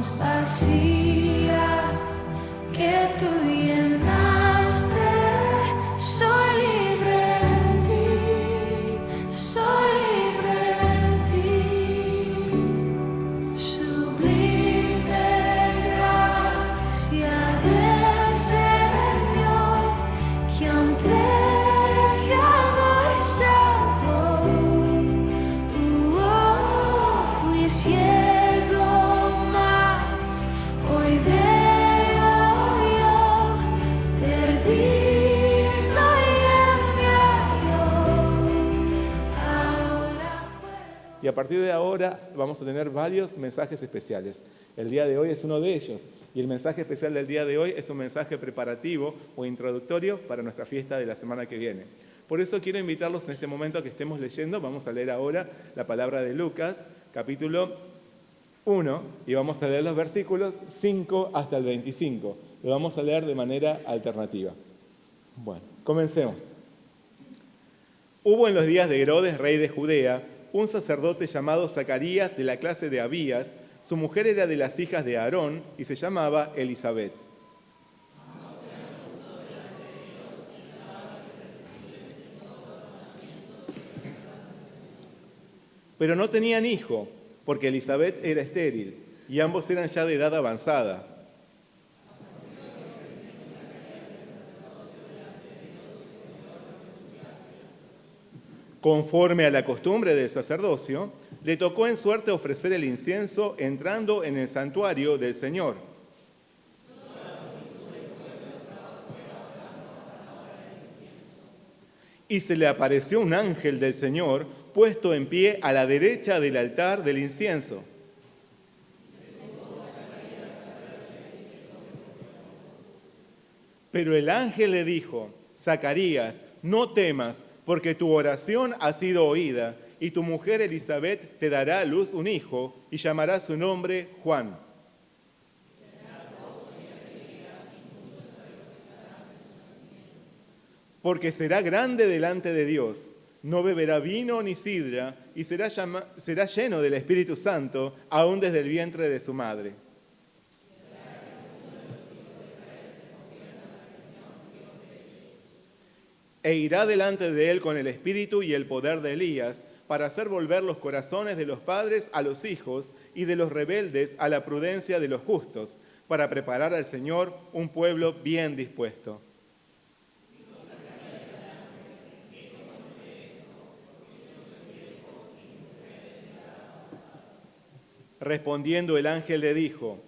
manos vacías que tú llenaste. Soy libre en ti, soy libre en ti. Sublime gracia del Señor, que un pecador salvó. Fui ciego, mas hoy veo yo, perdido y en mi halló. Ahora puedo. Y a partir de ahora vamos a tener varios mensajes especiales. El día de hoy es uno de ellos. Y el mensaje especial del día de hoy es un mensaje preparativo o introductorio para nuestra fiesta de la semana que viene. Por eso quiero invitarlos en este momento a que estemos leyendo. Vamos a leer ahora la palabra de Lucas, capítulo 1, y vamos a leer los versículos 5 hasta el 25. Lo vamos a leer de manera alternativa. Bueno, comencemos. Hubo en los días de Herodes, rey de Judea, un sacerdote llamado Zacarías de la clase de Abías. Su mujer era de las hijas de Aarón y se llamaba Elisabet. Pero no tenían hijo, porque Elisabet era estéril, y ambos eran ya de edad avanzada. Conforme a la costumbre del sacerdocio, le tocó en suerte ofrecer el incienso entrando en el santuario del Señor. Y se le apareció un ángel del Señor puesto en pie a la derecha del altar del incienso. Pero el ángel le dijo: Zacarías, no temas, porque tu oración ha sido oída, y tu mujer Elisabet te dará a luz un hijo, y llamará su nombre Juan. Porque será grande delante de Dios, no beberá vino ni sidra, y será lleno del Espíritu Santo, aún desde el vientre de su madre. E irá delante de él con el espíritu y el poder de Elías, para hacer volver los corazones de los padres a los hijos y de los rebeldes a la prudencia de los justos, para preparar al Señor un pueblo bien dispuesto. Respondiendo el ángel le dijo: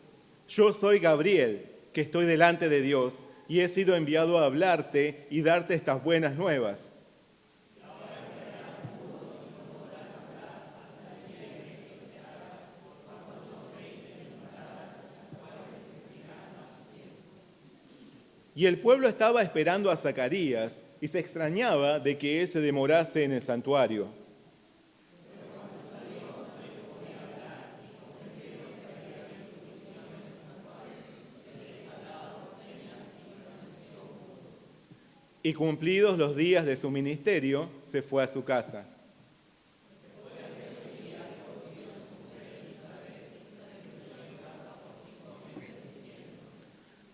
Yo soy Gabriel, que estoy delante de Dios, y he sido enviado a hablarte y darte estas buenas nuevas. Y el pueblo estaba esperando a Zacarías y se extrañaba de que él se demorase en el santuario. Y cumplidos los días de su ministerio, se fue a su casa.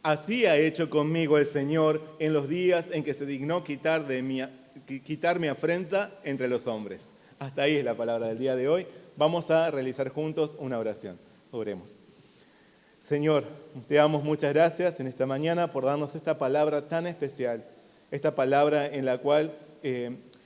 Así ha hecho conmigo el Señor en los días en que se dignó quitar mi afrenta entre los hombres. Hasta ahí es la palabra del día de hoy. Vamos a realizar juntos una oración. Oremos. Señor, te damos muchas gracias en esta mañana por darnos esta palabra tan especial. Esta palabra en la cual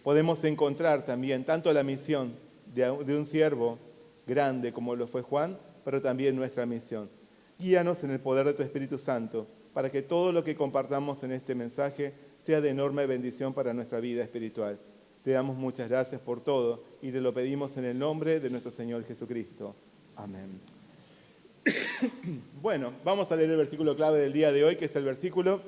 podemos encontrar también tanto la misión de un siervo grande como lo fue Juan, pero también nuestra misión. Guíanos en el poder de tu Espíritu Santo, para que todo lo que compartamos en este mensaje sea de enorme bendición para nuestra vida espiritual. Te damos muchas gracias por todo y te lo pedimos en el nombre de nuestro Señor Jesucristo. Amén. Bueno, vamos a leer el versículo clave del día de hoy, que es el versículo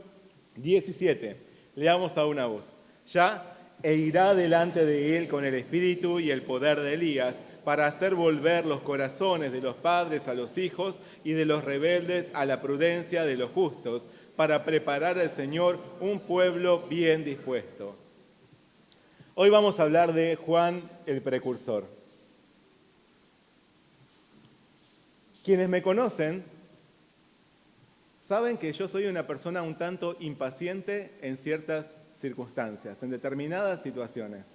17. Leamos a una voz. Ya irá delante de él con el espíritu y el poder de Elías, para hacer volver los corazones de los padres a los hijos y de los rebeldes a la prudencia de los justos, para preparar al Señor un pueblo bien dispuesto. Hoy vamos a hablar de Juan el Precursor. Quienes me conocen saben que yo soy una persona un tanto impaciente en ciertas circunstancias, en determinadas situaciones.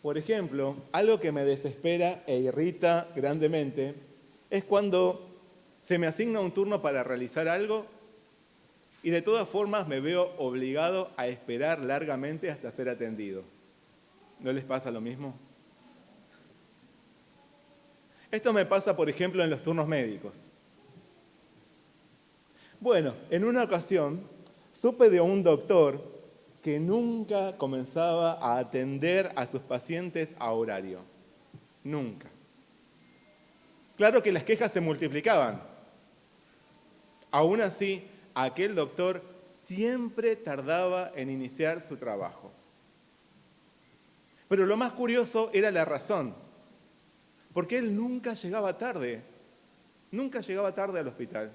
Por ejemplo, algo que me desespera e irrita grandemente es cuando se me asigna un turno para realizar algo y de todas formas me veo obligado a esperar largamente hasta ser atendido. ¿No les pasa lo mismo? Esto me pasa, por ejemplo, en los turnos médicos. Bueno, en una ocasión supe de un doctor que nunca comenzaba a atender a sus pacientes a horario. Nunca. Claro que las quejas se multiplicaban. Aún así, aquel doctor siempre tardaba en iniciar su trabajo. Pero lo más curioso era la razón. Porque él nunca llegaba tarde. Nunca llegaba tarde al hospital.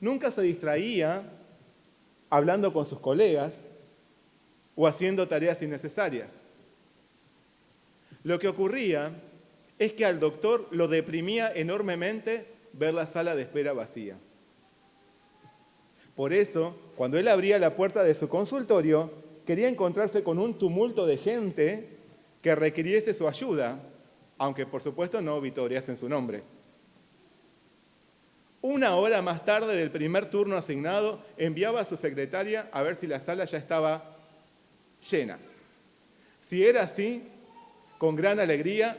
Nunca se distraía hablando con sus colegas o haciendo tareas innecesarias. Lo que ocurría es que al doctor lo deprimía enormemente ver la sala de espera vacía. Por eso, cuando él abría la puerta de su consultorio, quería encontrarse con un tumulto de gente que requiriese su ayuda, aunque por supuesto no vitoreasen su nombre. Una hora más tarde del primer turno asignado, enviaba a su secretaria a ver si la sala ya estaba llena. Si era así, con gran alegría,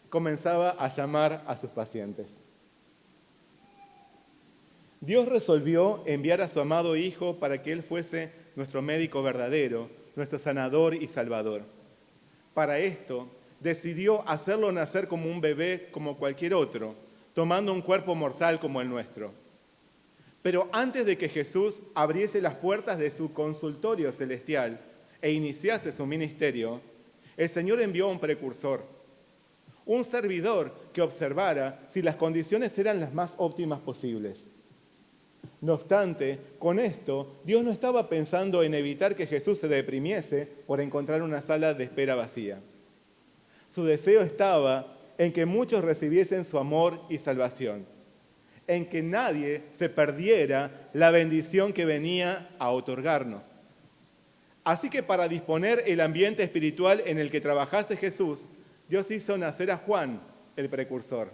comenzaba a llamar a sus pacientes. Dios resolvió enviar a su amado Hijo para que Él fuese nuestro médico verdadero, nuestro sanador y salvador. Para esto, decidió hacerlo nacer como un bebé como cualquier otro, tomando un cuerpo mortal como el nuestro. Pero antes de que Jesús abriese las puertas de su consultorio celestial e iniciase su ministerio, el Señor envió un precursor, un servidor que observara si las condiciones eran las más óptimas posibles. No obstante, con esto, Dios no estaba pensando en evitar que Jesús se deprimiese por encontrar una sala de espera vacía. Su deseo estaba en que muchos recibiesen su amor y salvación, en que nadie se perdiera la bendición que venía a otorgarnos. Así que para disponer el ambiente espiritual en el que trabajase Jesús, Dios hizo nacer a Juan, el precursor.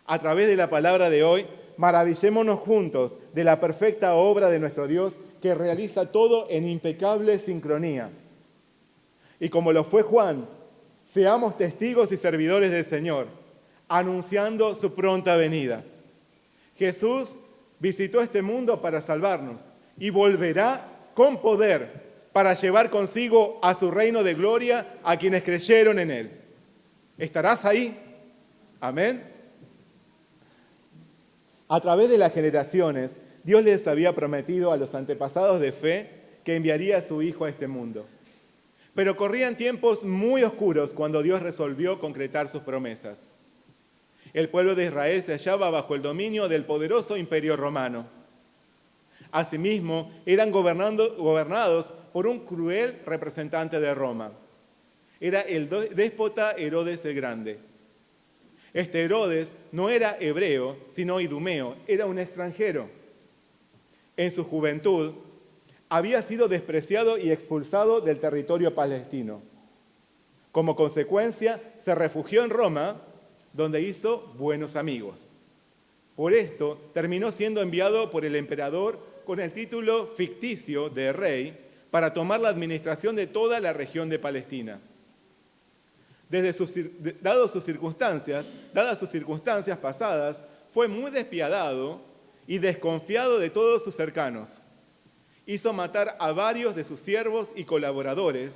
A través de la palabra de hoy, maravillémonos juntos de la perfecta obra de nuestro Dios que realiza todo en impecable sincronía. Y como lo fue Juan, seamos testigos y servidores del Señor, anunciando su pronta venida. Jesús visitó este mundo para salvarnos y volverá con poder para llevar consigo a su reino de gloria a quienes creyeron en Él. ¿Estarás ahí? Amén. A través de las generaciones, Dios les había prometido a los antepasados de fe que enviaría a su Hijo a este mundo. Pero corrían tiempos muy oscuros cuando Dios resolvió concretar sus promesas. El pueblo de Israel se hallaba bajo el dominio del poderoso imperio romano. Asimismo, eran gobernados por un cruel representante de Roma. Era el déspota Herodes el Grande. Este Herodes no era hebreo, sino idumeo, era un extranjero. En su juventud, había sido despreciado y expulsado del territorio palestino. Como consecuencia, se refugió en Roma, donde hizo buenos amigos. Por esto, terminó siendo enviado por el emperador con el título ficticio de rey para tomar la administración de toda la región de Palestina. Dadas sus circunstancias pasadas, fue muy despiadado y desconfiado de todos sus cercanos. Hizo matar a varios de sus siervos y colaboradores,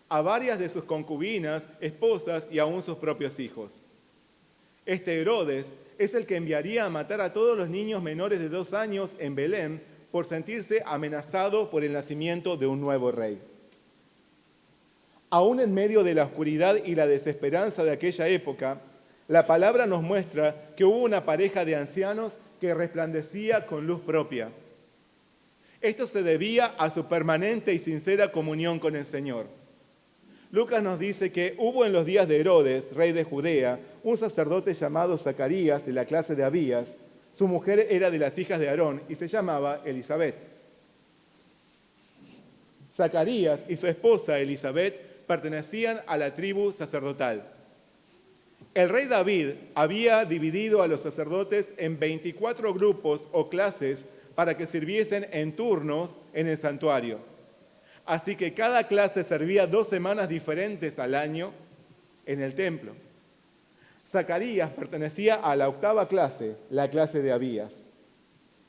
a varias de sus concubinas, esposas y aún sus propios hijos. Este Herodes es el que enviaría a matar a todos los niños menores de 2 años en Belén por sentirse amenazado por el nacimiento de un nuevo rey. Aún en medio de la oscuridad y la desesperanza de aquella época, la palabra nos muestra que hubo una pareja de ancianos que resplandecía con luz propia. Esto se debía a su permanente y sincera comunión con el Señor. Lucas nos dice que hubo en los días de Herodes, rey de Judea, un sacerdote llamado Zacarías, de la clase de Abías. Su mujer era de las hijas de Aarón y se llamaba Elisabet. Zacarías y su esposa Elisabet pertenecían a la tribu sacerdotal. El rey David había dividido a los sacerdotes en 24 grupos o clases para que sirviesen en turnos en el santuario. Así que cada clase servía 2 semanas diferentes al año en el templo. Zacarías pertenecía a la 8ª clase, la clase de Abías.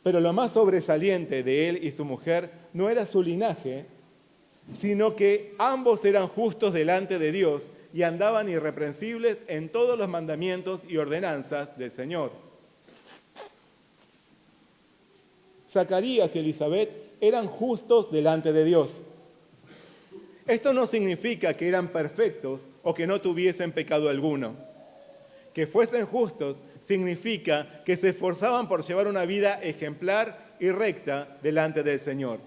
Pero lo más sobresaliente de él y su mujer no era su linaje, sino que ambos eran justos delante de Dios y andaban irreprensibles en todos los mandamientos y ordenanzas del Señor. Zacarías y Elisabet eran justos delante de Dios. Esto no significa que eran perfectos o que no tuviesen pecado alguno. Que fuesen justos significa que se esforzaban por llevar una vida ejemplar y recta delante del Señor,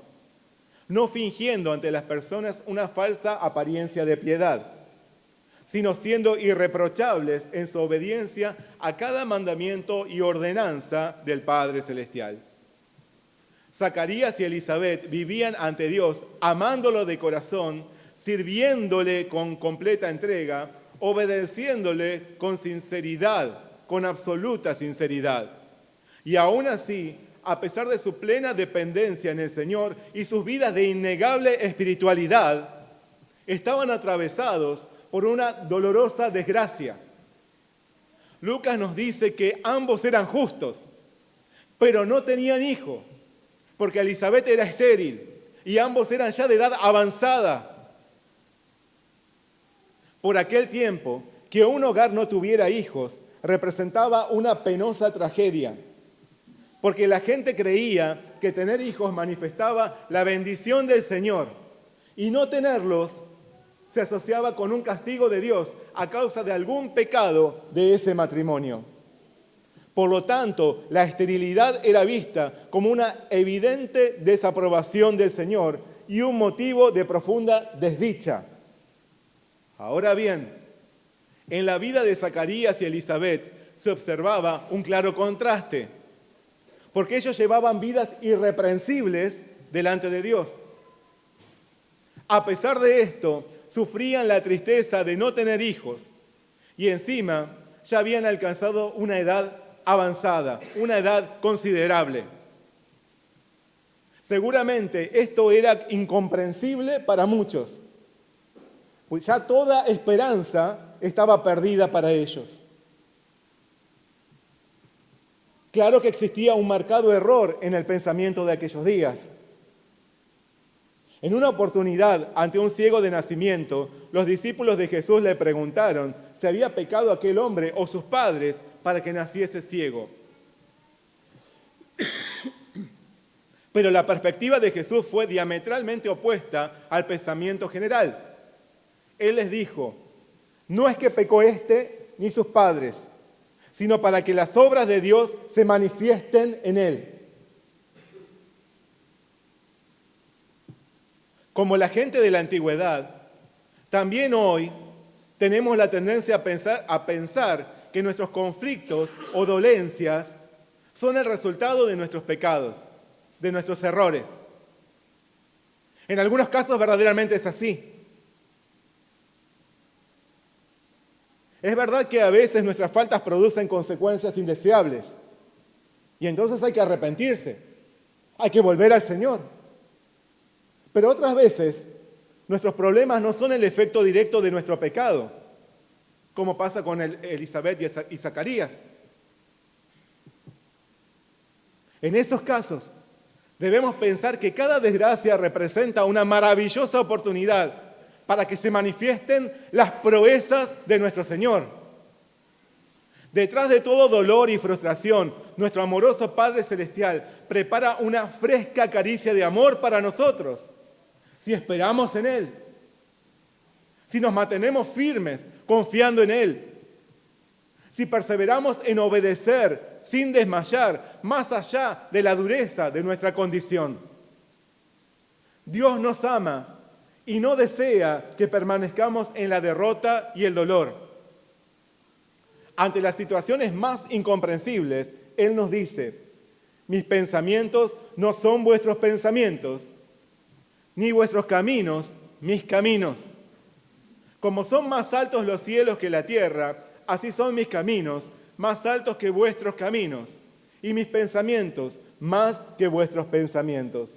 no fingiendo ante las personas una falsa apariencia de piedad, sino siendo irreprochables en su obediencia a cada mandamiento y ordenanza del Padre Celestial. Zacarías y Elisabet vivían ante Dios, amándolo de corazón, sirviéndole con completa entrega, obedeciéndole con sinceridad, con absoluta sinceridad. Y aún así, a pesar de su plena dependencia en el Señor y sus vidas de innegable espiritualidad, estaban atravesados por una dolorosa desgracia. Lucas nos dice que ambos eran justos, pero no tenían hijo, porque Elisabet era estéril y ambos eran ya de edad avanzada. Por aquel tiempo, que un hogar no tuviera hijos representaba una penosa tragedia, porque la gente creía que tener hijos manifestaba la bendición del Señor y no tenerlos se asociaba con un castigo de Dios a causa de algún pecado de ese matrimonio. Por lo tanto, la esterilidad era vista como una evidente desaprobación del Señor y un motivo de profunda desdicha. Ahora bien, en la vida de Zacarías y Elisabet se observaba un claro contraste, porque ellos llevaban vidas irreprensibles delante de Dios. A pesar de esto, sufrían la tristeza de no tener hijos y encima ya habían alcanzado una edad avanzada, una edad considerable. Seguramente esto era incomprensible para muchos, pues ya toda esperanza estaba perdida para ellos. Claro que existía un marcado error en el pensamiento de aquellos días. En una oportunidad, ante un ciego de nacimiento, los discípulos de Jesús le preguntaron si había pecado aquel hombre o sus padres para que naciese ciego. Pero la perspectiva de Jesús fue diametralmente opuesta al pensamiento general. Él les dijo, no es que pecó este ni sus padres, sino para que las obras de Dios se manifiesten en él. Como la gente de la antigüedad, también hoy tenemos la tendencia a pensar que nuestros conflictos o dolencias son el resultado de nuestros pecados, de nuestros errores. En algunos casos verdaderamente es así. Es verdad que a veces nuestras faltas producen consecuencias indeseables y entonces hay que arrepentirse, hay que volver al Señor. Pero otras veces nuestros problemas no son el efecto directo de nuestro pecado, como pasa con Elisabet y Zacarías. En estos casos debemos pensar que cada desgracia representa una maravillosa oportunidad para que se manifiesten las proezas de nuestro Señor. Detrás de todo dolor y frustración, nuestro amoroso Padre Celestial prepara una fresca caricia de amor para nosotros, si esperamos en Él, si nos mantenemos firmes confiando en Él, si perseveramos en obedecer sin desmayar, más allá de la dureza de nuestra condición. Dios nos ama y no desea que permanezcamos en la derrota y el dolor. Ante las situaciones más incomprensibles, Él nos dice: mis pensamientos no son vuestros pensamientos, ni vuestros caminos mis caminos. Como son más altos los cielos que la tierra, así son mis caminos más altos que vuestros caminos, y mis pensamientos más que vuestros pensamientos.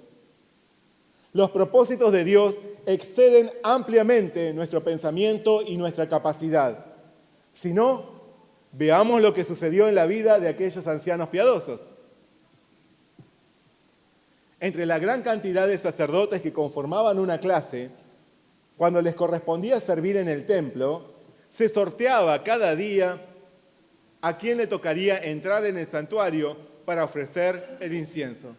Los propósitos de Dios exceden ampliamente nuestro pensamiento y nuestra capacidad. Si no, veamos lo que sucedió en la vida de aquellos ancianos piadosos. Entre la gran cantidad de sacerdotes que conformaban una clase, cuando les correspondía servir en el templo, se sorteaba cada día a quién le tocaría entrar en el santuario para ofrecer el incienso.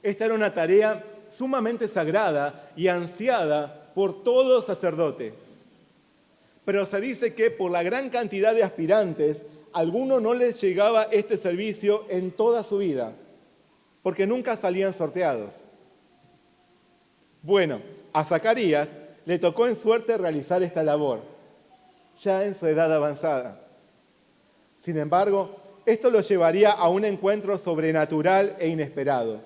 Esta era una tarea sumamente sagrada y ansiada por todo sacerdote. Pero se dice que por la gran cantidad de aspirantes, a alguno no les llegaba este servicio en toda su vida, porque nunca salían sorteados. Bueno, a Zacarías le tocó en suerte realizar esta labor, ya en su edad avanzada. Sin embargo, esto lo llevaría a un encuentro sobrenatural e inesperado,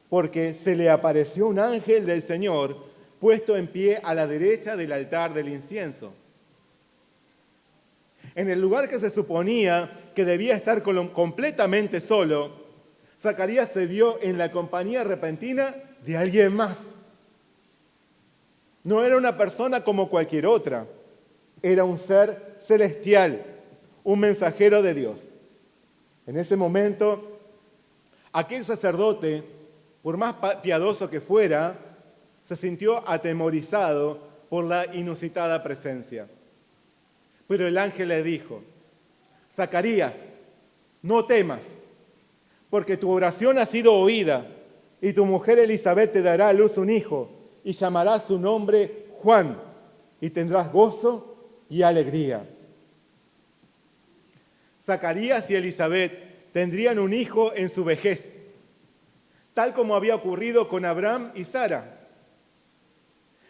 porque se le apareció un ángel del Señor puesto en pie a la derecha del altar del incienso. En el lugar que se suponía que debía estar completamente solo, Zacarías se vio en la compañía repentina de alguien más. No era una persona como cualquier otra, era un ser celestial, un mensajero de Dios. En ese momento, aquel sacerdote, por más piadoso que fuera, se sintió atemorizado por la inusitada presencia. Pero el ángel le dijo: Zacarías, no temas, porque tu oración ha sido oída, y tu mujer Elizabeth te dará a luz un hijo, y llamarás su nombre Juan, y tendrás gozo y alegría. Zacarías y Elizabeth tendrían un hijo en su vejez, tal como había ocurrido con Abraham y Sara.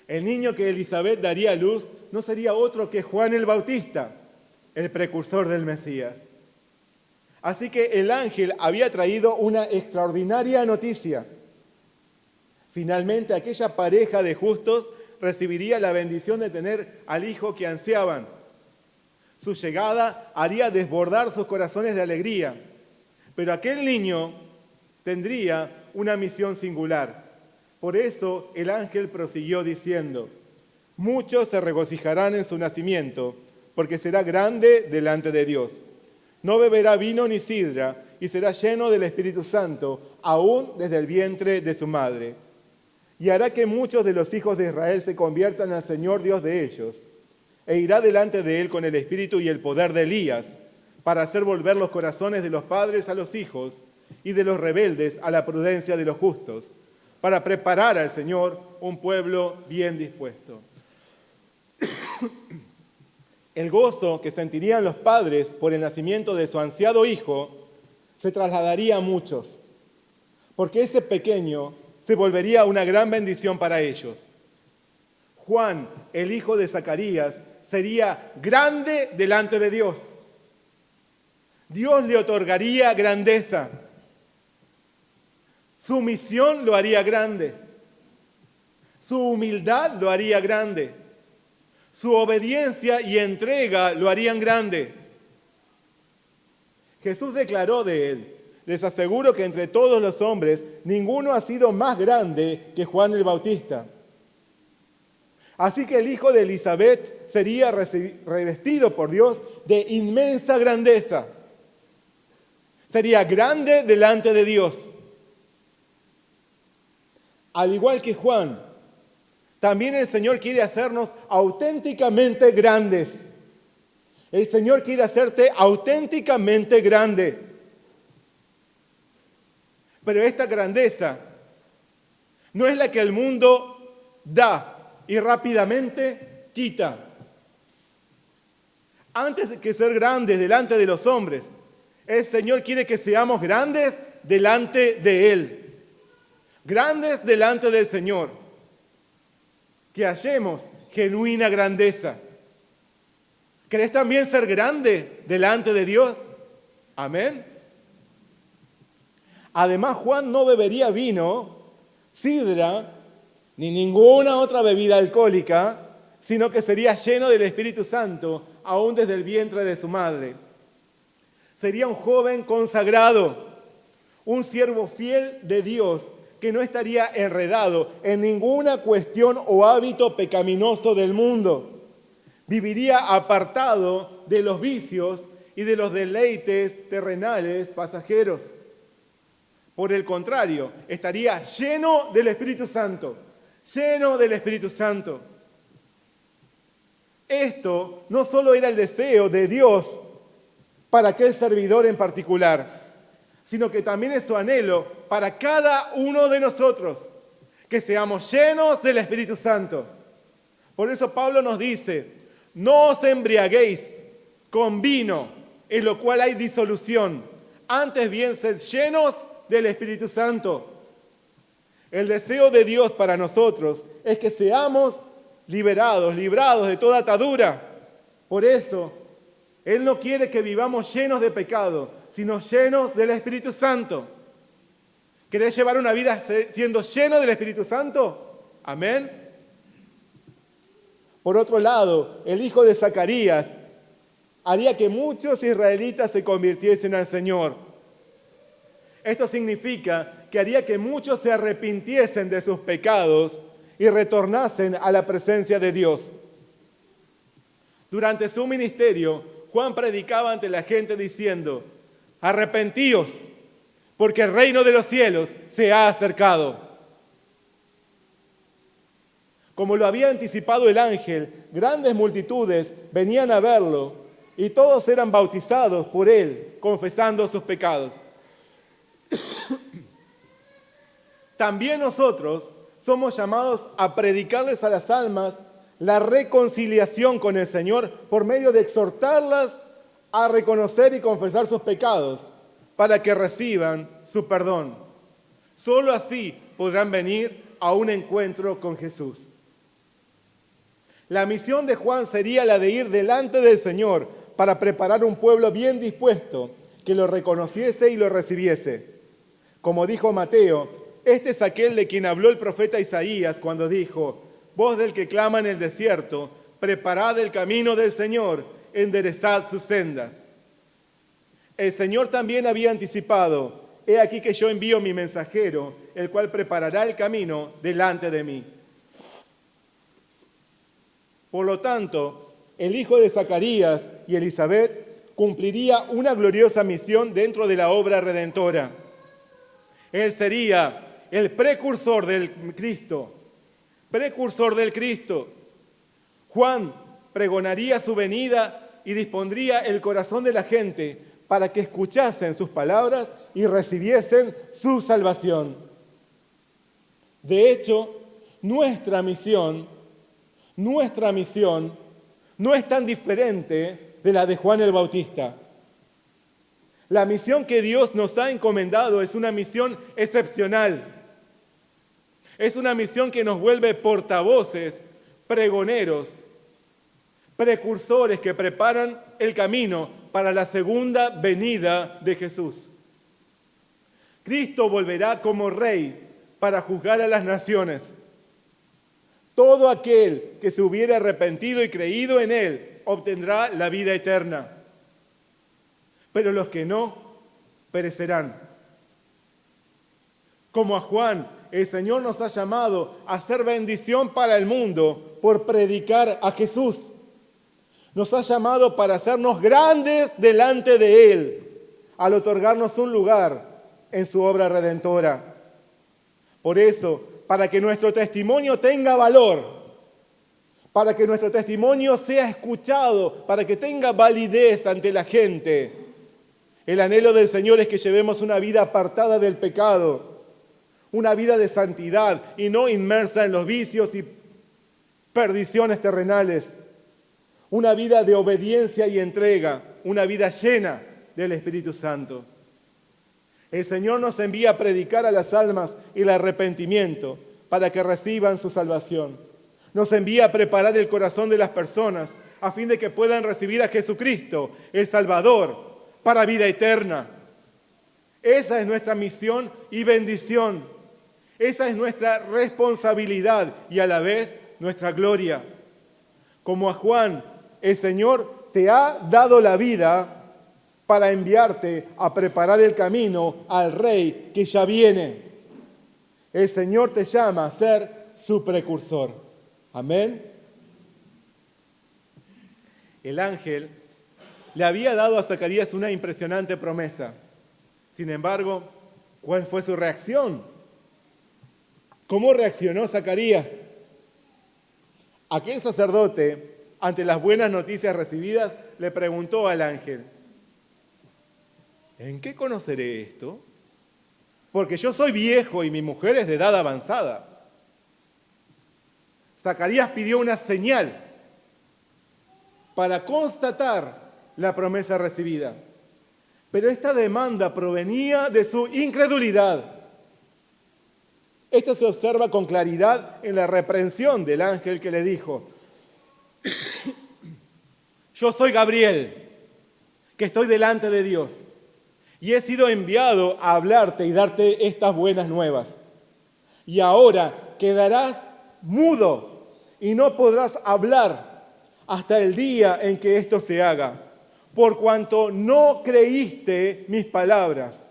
El niño que Elizabeth daría a luz no sería otro que Juan el Bautista, el precursor del Mesías. Así que el ángel había traído una extraordinaria noticia. Finalmente, aquella pareja de justos recibiría la bendición de tener al hijo que ansiaban. Su llegada haría desbordar sus corazones de alegría, pero aquel niño tendría una misión singular. Por eso el ángel prosiguió diciendo: muchos se regocijarán en su nacimiento, porque será grande delante de Dios. No beberá vino ni sidra, y será lleno del Espíritu Santo, aún desde el vientre de su madre. Y hará que muchos de los hijos de Israel se conviertan al Señor Dios de ellos, e irá delante de él con el espíritu y el poder de Elías, para hacer volver los corazones de los padres a los hijos, y de los rebeldes a la prudencia de los justos, para preparar al Señor un pueblo bien dispuesto. El gozo que sentirían los padres por el nacimiento de su ansiado hijo se trasladaría a muchos, porque ese pequeño se volvería una gran bendición para ellos. Juan, el hijo de Zacarías, sería grande delante de Dios. Dios le otorgaría grandeza. Su misión lo haría grande. Su humildad lo haría grande. Su obediencia y entrega lo harían grande. Jesús declaró de él: les aseguro que entre todos los hombres ninguno ha sido más grande que Juan el Bautista. Así que el hijo de Elizabeth sería revestido por Dios de inmensa grandeza. Sería grande delante de Dios. Al igual que Juan, también el Señor quiere hacernos auténticamente grandes. El Señor quiere hacerte auténticamente grande. Pero esta grandeza no es la que el mundo da y rápidamente quita. Antes que ser grandes delante de los hombres, el Señor quiere que seamos grandes delante de Él. Grandes delante del Señor. Que hallemos genuina grandeza. ¿Querés también ser grande delante de Dios? Amén. Además, Juan no bebería vino, sidra, ni ninguna otra bebida alcohólica, sino que sería lleno del Espíritu Santo, aún desde el vientre de su madre. Sería un joven consagrado, un siervo fiel de Dios, que no estaría enredado en ninguna cuestión o hábito pecaminoso del mundo. Viviría apartado de los vicios y de los deleites terrenales pasajeros. Por el contrario, estaría lleno del Espíritu Santo, lleno del Espíritu Santo. Esto no solo era el deseo de Dios para aquel servidor en particular, sino que también es su anhelo para cada uno de nosotros, que seamos llenos del Espíritu Santo. Por eso Pablo nos dice, no os embriaguéis con vino, en lo cual hay disolución, antes bien sed llenos del Espíritu Santo. El deseo de Dios para nosotros es que seamos librados de toda atadura. Por eso, Él no quiere que vivamos llenos de pecado, sino llenos del Espíritu Santo. ¿Querés llevar una vida siendo lleno del Espíritu Santo? Amén. Por otro lado, el hijo de Zacarías haría que muchos israelitas se convirtiesen al Señor. Esto significa que haría que muchos se arrepintiesen de sus pecados y retornasen a la presencia de Dios. Durante su ministerio, Juan predicaba ante la gente diciendo, arrepentíos, porque el reino de los cielos se ha acercado. Como lo había anticipado el ángel, grandes multitudes venían a verlo y todos eran bautizados por él, confesando sus pecados. También nosotros somos llamados a predicarles a las almas la reconciliación con el Señor por medio de exhortarlas a reconocer y confesar sus pecados para que reciban su perdón. Solo así podrán venir a un encuentro con Jesús. La misión de Juan sería la de ir delante del Señor para preparar un pueblo bien dispuesto, que lo reconociese y lo recibiese. Como dijo Mateo, este es aquel de quien habló el profeta Isaías cuando dijo, voz del que clama en el desierto, preparad el camino del Señor, enderezad sus sendas. El Señor también había anticipado, he aquí que yo envío mi mensajero, el cual preparará el camino delante de mí. Por lo tanto, el hijo de Zacarías y Elizabeth cumpliría una gloriosa misión dentro de la obra redentora. Él sería el precursor del Cristo. Juan pregonaría su venida y dispondría el corazón de la gente para que escuchasen sus palabras y recibiesen su salvación. De hecho, nuestra misión no es tan diferente de la de Juan el Bautista. La misión que Dios nos ha encomendado es una misión excepcional. Es una misión que nos vuelve portavoces, pregoneros, precursores que preparan el camino para la segunda venida de Jesús. Cristo volverá como Rey para juzgar a las naciones. Todo aquel que se hubiera arrepentido y creído en Él obtendrá la vida eterna. Pero los que no, perecerán. Como a Juan, el Señor nos ha llamado a ser bendición para el mundo por predicar a Jesús. Nos ha llamado para hacernos grandes delante de Él, al otorgarnos un lugar en su obra redentora. Por eso, para que nuestro testimonio tenga valor, para que nuestro testimonio sea escuchado, para que tenga validez ante la gente, el anhelo del Señor es que llevemos una vida apartada del pecado, una vida de santidad y no inmersa en los vicios y perdiciones terrenales, una vida de obediencia y entrega, una vida llena del Espíritu Santo. El Señor nos envía a predicar a las almas el arrepentimiento para que reciban su salvación. Nos envía a preparar el corazón de las personas a fin de que puedan recibir a Jesucristo, el Salvador, para vida eterna. Esa es nuestra misión y bendición. Esa es nuestra responsabilidad y a la vez nuestra gloria. Como a Juan, el Señor te ha dado la vida para enviarte a preparar el camino al Rey que ya viene. El Señor te llama a ser su precursor. Amén. El ángel le había dado a Zacarías una impresionante promesa. Sin embargo, ¿cuál fue su reacción? ¿Cómo reaccionó Zacarías? Aquel sacerdote, ante las buenas noticias recibidas, le preguntó al ángel: ¿en qué conoceré esto? Porque yo soy viejo y mi mujer es de edad avanzada. Zacarías pidió una señal para constatar la promesa recibida. Pero esta demanda provenía de su incredulidad. Esto se observa con claridad en la reprensión del ángel que le dijo: yo soy Gabriel, que estoy delante de Dios, y he sido enviado a hablarte y darte estas buenas nuevas. Y ahora quedarás mudo y no podrás hablar hasta el día en que esto se haga, por cuanto no creíste mis palabras,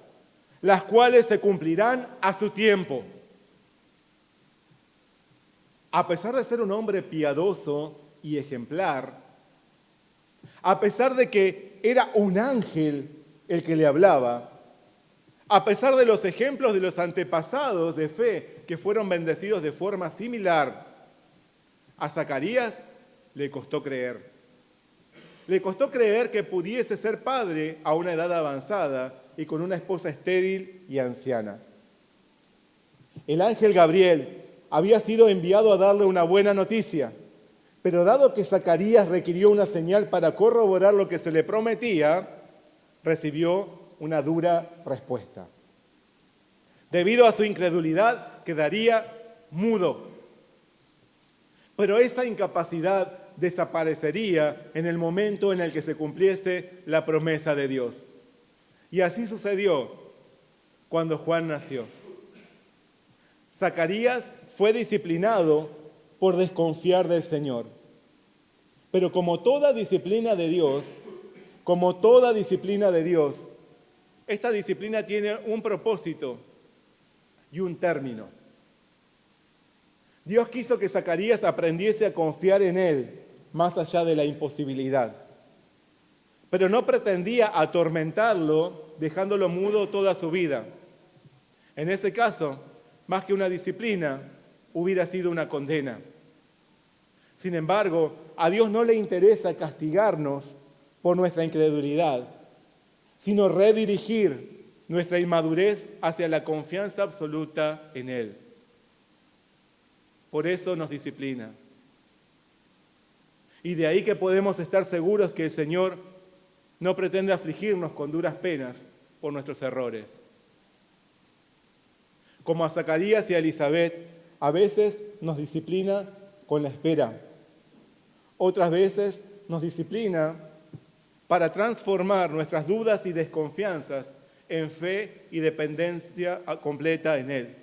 las cuales se cumplirán a su tiempo. A pesar de ser un hombre piadoso y ejemplar, a pesar de que era un ángel el que le hablaba, a pesar de los ejemplos de los antepasados de fe que fueron bendecidos de forma similar, a Zacarías le costó creer. Le costó creer que pudiese ser padre a una edad avanzada y con una esposa estéril y anciana. El ángel Gabriel había sido enviado a darle una buena noticia, pero dado que Zacarías requirió una señal para corroborar lo que se le prometía, recibió una dura respuesta. Debido a su incredulidad, quedaría mudo. Pero esa incapacidad desaparecería en el momento en el que se cumpliese la promesa de Dios. Y así sucedió cuando Juan nació. Zacarías fue disciplinado por desconfiar del Señor. Pero como toda disciplina de Dios, esta disciplina tiene un propósito y un término. Dios quiso que Zacarías aprendiese a confiar en Él más allá de la imposibilidad. Pero no pretendía atormentarlo dejándolo mudo toda su vida. En ese caso, más que una disciplina, hubiera sido una condena. Sin embargo, a Dios no le interesa castigarnos por nuestra incredulidad, sino redirigir nuestra inmadurez hacia la confianza absoluta en Él. Por eso nos disciplina. Y de ahí que podemos estar seguros que el Señor no pretende afligirnos con duras penas por nuestros errores. Como a Zacarías y a Elizabeth, a veces nos disciplina con la espera. Otras veces nos disciplina para transformar nuestras dudas y desconfianzas en fe y dependencia completa en Él.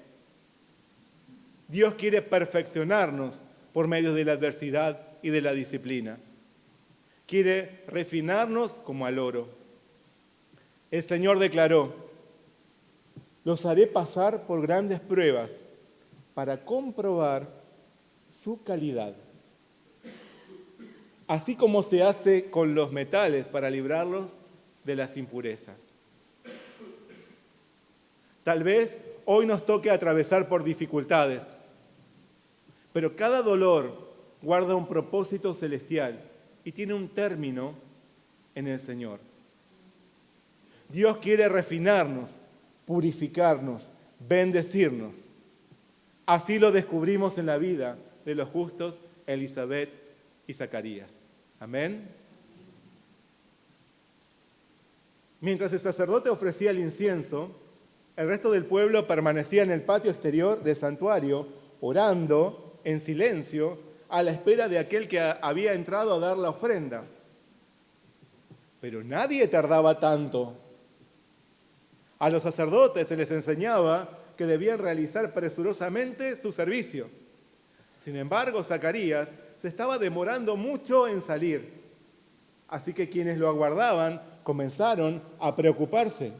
Dios quiere perfeccionarnos por medio de la adversidad y de la disciplina. Quiere refinarnos como al oro. El Señor declaró: los haré pasar por grandes pruebas para comprobar su calidad. Así como se hace con los metales para librarlos de las impurezas. Tal vez hoy nos toque atravesar por dificultades, pero cada dolor guarda un propósito celestial y tiene un término en el Señor. Dios quiere refinarnos, purificarnos, bendecirnos. Así lo descubrimos en la vida de los justos Elizabeth y Zacarías. Amén. Mientras el sacerdote ofrecía el incienso, el resto del pueblo permanecía en el patio exterior del santuario, orando en silencio a la espera de aquel que había entrado a dar la ofrenda. pero nadie tardaba tanto. A los sacerdotes se les enseñaba que debían realizar presurosamente su servicio. Sin embargo, Zacarías se estaba demorando mucho en salir. Así que quienes lo aguardaban comenzaron a preocuparse.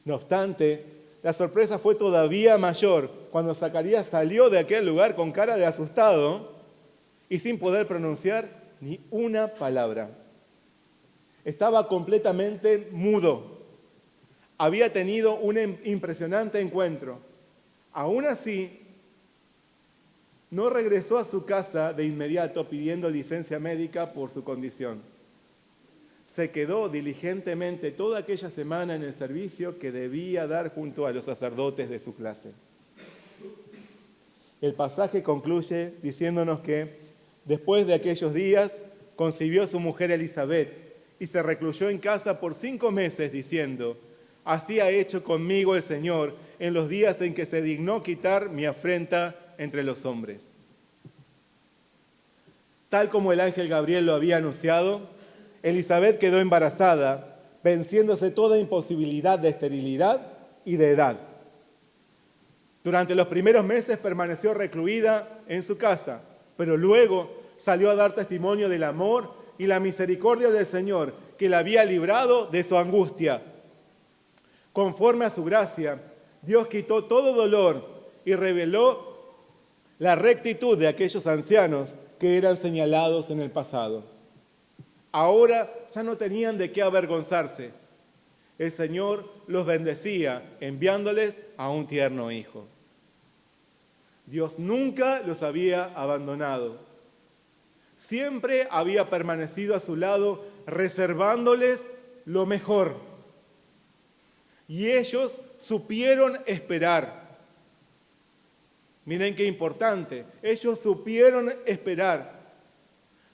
No obstante, la sorpresa fue todavía mayor cuando Zacarías salió de aquel lugar con cara de asustado y sin poder pronunciar ni una palabra. Estaba completamente mudo. Había tenido un impresionante encuentro. Aún así, no regresó a su casa de inmediato pidiendo licencia médica por su condición. Se quedó diligentemente toda aquella semana en el servicio que debía dar junto a los sacerdotes de su clase. El pasaje concluye diciéndonos que después de aquellos días concibió su mujer Elizabeth y se recluyó en casa por 5 meses diciendo: así ha hecho conmigo el Señor en los días en que se dignó quitar mi afrenta entre los hombres. Tal como el ángel Gabriel lo había anunciado, Elizabeth quedó embarazada, venciéndose toda imposibilidad de esterilidad y de edad. Durante los primeros meses permaneció recluida en su casa, pero luego salió a dar testimonio del amor y la misericordia del Señor, que la había librado de su angustia. Conforme a su gracia, Dios quitó todo dolor y reveló la rectitud de aquellos ancianos que eran señalados en el pasado. Ahora ya no tenían de qué avergonzarse. El Señor los bendecía enviándoles a un tierno hijo. Dios nunca los había abandonado. Siempre había permanecido a su lado, reservándoles lo mejor. Y ellos supieron esperar. Miren qué importante. Ellos supieron esperar.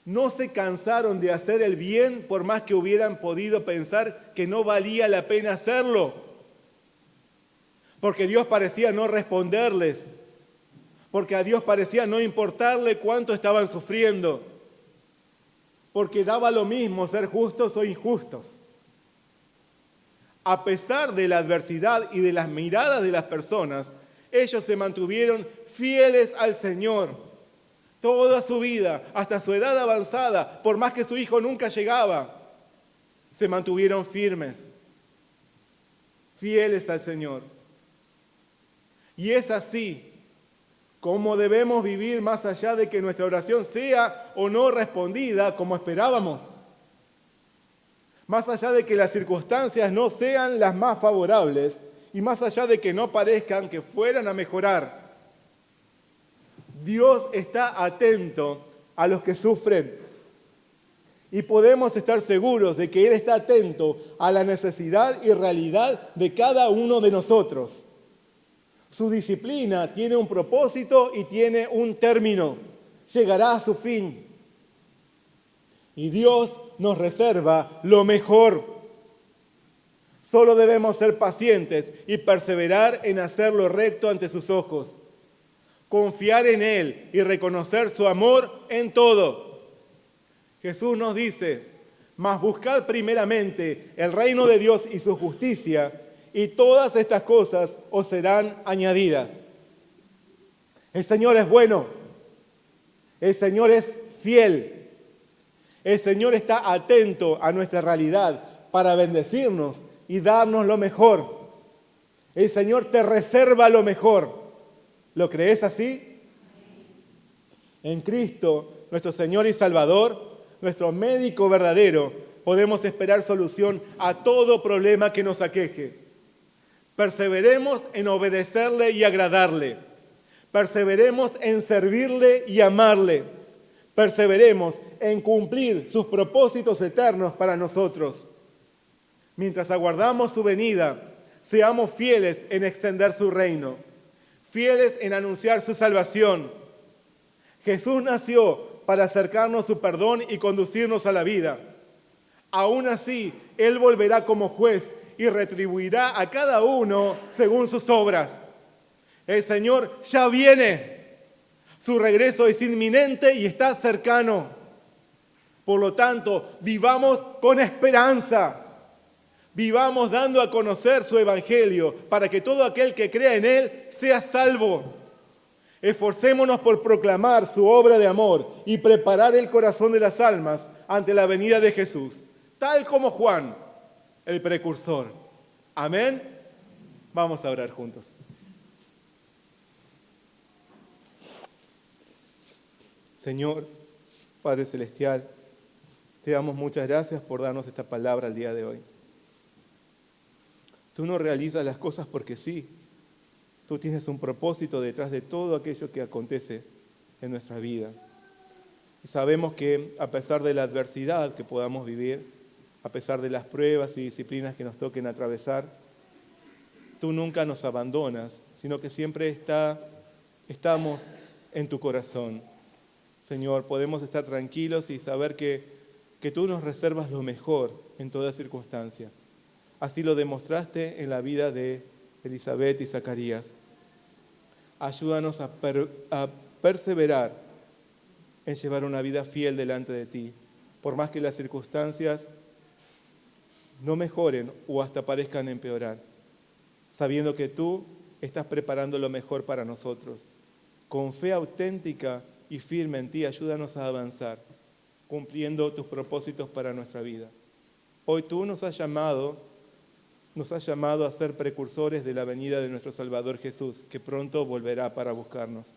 No se cansaron de hacer el bien por más que hubieran podido pensar que no valía la pena hacerlo. Porque Dios parecía no responderles. Porque a Dios parecía no importarle cuánto estaban sufriendo. Porque daba lo mismo ser justos o injustos. A pesar de la adversidad y de las miradas de las personas, ellos se mantuvieron fieles al Señor. Toda su vida, hasta su edad avanzada, por más que su hijo nunca llegaba, se mantuvieron firmes, fieles al Señor. Y es así como debemos vivir más allá de que nuestra oración sea o no respondida como esperábamos. Más allá de que las circunstancias no sean las más favorables y más allá de que no parezcan que fueran a mejorar. Dios está atento a los que sufren y podemos estar seguros de que Él está atento a la necesidad y realidad de cada uno de nosotros. Su disciplina tiene un propósito y tiene un término. Llegará a su fin. Y Dios nos reserva lo mejor. Solo debemos ser pacientes y perseverar en hacer lo recto ante sus ojos. Confiar en Él y reconocer su amor en todo. Jesús nos dice: mas buscad primeramente el reino de Dios y su justicia, y todas estas cosas os serán añadidas. El Señor es bueno. El Señor es fiel. El Señor está atento a nuestra realidad para bendecirnos y darnos lo mejor. El Señor te reserva lo mejor. ¿Lo crees así? En Cristo, nuestro Señor y Salvador, nuestro médico verdadero, podemos esperar solución a todo problema que nos aqueje. Perseveremos en obedecerle y agradarle. Perseveremos en servirle y amarle. Perseveremos en cumplir sus propósitos eternos para nosotros. Mientras aguardamos su venida, seamos fieles en extender su reino, fieles en anunciar su salvación. Jesús nació para acercarnos su perdón y conducirnos a la vida. Aún así, Él volverá como juez y retribuirá a cada uno según sus obras. El Señor ya viene. Su regreso es inminente y está cercano. Por lo tanto, vivamos con esperanza. Vivamos dando a conocer su evangelio para que todo aquel que crea en él sea salvo. Esforcémonos por proclamar su obra de amor y preparar el corazón de las almas ante la venida de Jesús, tal como Juan, el precursor. Amén. Vamos a orar juntos. Señor, Padre Celestial, te damos muchas gracias por darnos esta palabra el día de hoy. Tú no realizas las cosas porque sí. Tú tienes un propósito detrás de todo aquello que acontece en nuestra vida. Y sabemos que a pesar de la adversidad que podamos vivir, a pesar de las pruebas y disciplinas que nos toquen atravesar, tú nunca nos abandonas, sino que siempre estamos en tu corazón. Señor, podemos estar tranquilos y saber que tú nos reservas lo mejor en toda circunstancia. Así lo demostraste en la vida de Elizabeth y Zacarías. Ayúdanos a perseverar en llevar una vida fiel delante de ti, por más que las circunstancias no mejoren o hasta parezcan empeorar, sabiendo que tú estás preparando lo mejor para nosotros. Con fe auténtica y firme en ti, ayúdanos a avanzar, cumpliendo tus propósitos para nuestra vida. Hoy tú nos has llamado a ser precursores de la venida de nuestro Salvador Jesús, que pronto volverá para buscarnos.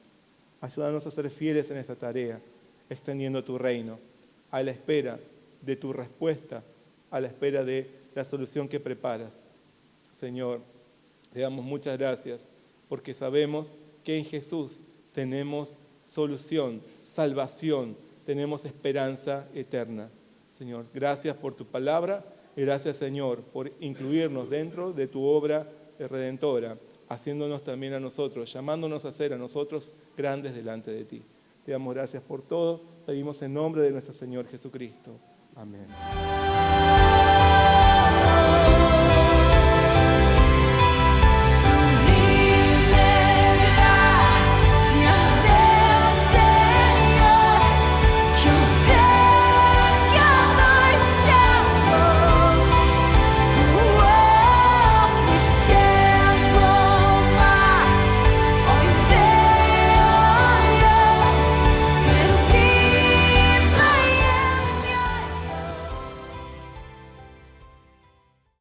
Ayúdanos a ser fieles en esta tarea, extendiendo tu reino, a la espera de tu respuesta, a la espera de la solución que preparas. Señor, te damos muchas gracias, porque sabemos que en Jesús tenemos solución, salvación, tenemos esperanza eterna. Señor, gracias por tu palabra y gracias, Señor, por incluirnos dentro de tu obra redentora, haciéndonos también a nosotros, llamándonos a ser a nosotros grandes delante de ti. Te damos gracias por todo, pedimos en nombre de nuestro Señor Jesucristo. Amén.